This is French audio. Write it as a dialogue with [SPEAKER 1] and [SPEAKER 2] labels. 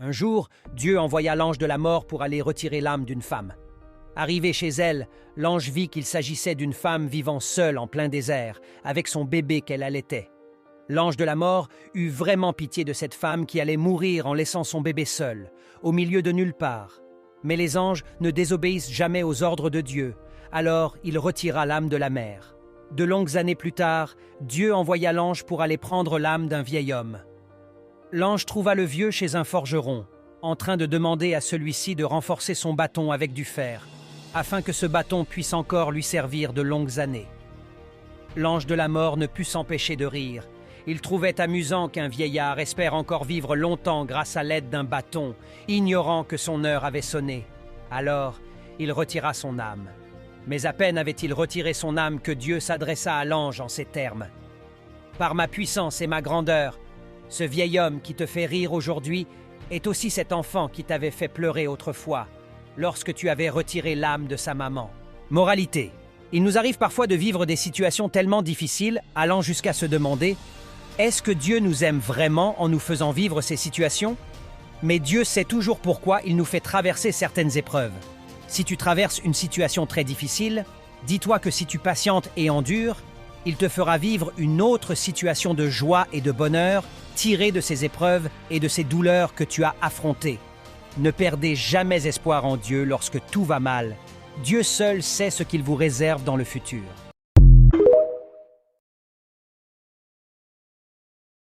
[SPEAKER 1] Un jour, Dieu envoya l'ange de la mort pour aller retirer l'âme d'une femme. Arrivé chez elle, l'ange vit qu'il s'agissait d'une femme vivant seule en plein désert, avec son bébé qu'elle allaitait. L'ange de la mort eut vraiment pitié de cette femme qui allait mourir en laissant son bébé seul, au milieu de nulle part. Mais les anges ne désobéissent jamais aux ordres de Dieu, alors il retira l'âme de la mère. De longues années plus tard, Dieu envoya l'ange pour aller prendre l'âme d'un vieil homme. L'ange trouva le vieux chez un forgeron, en train de demander à celui-ci de renforcer son bâton avec du fer, afin que ce bâton puisse encore lui servir de longues années. L'ange de la mort ne put s'empêcher de rire. Il trouvait amusant qu'un vieillard espère encore vivre longtemps grâce à l'aide d'un bâton, ignorant que son heure avait sonné. Alors, il retira son âme. Mais à peine avait-il retiré son âme que Dieu s'adressa à l'ange en ces termes. « Par ma puissance et ma grandeur, ce vieil homme qui te fait rire aujourd'hui est aussi cet enfant qui t'avait fait pleurer autrefois, lorsque tu avais retiré l'âme de sa maman. » Moralité. Il nous arrive parfois de vivre des situations tellement difficiles, allant jusqu'à se demander « Est-ce que Dieu nous aime vraiment en nous faisant vivre ces situations ?» Mais Dieu sait toujours pourquoi il nous fait traverser certaines épreuves. Si tu traverses une situation très difficile, dis-toi que si tu patientes et endures, il te fera vivre une autre situation de joie et de bonheur tirée de ces épreuves et de ces douleurs que tu as affrontées. Ne perdez jamais espoir en Dieu lorsque tout va mal. Dieu seul sait ce qu'il vous réserve dans le futur.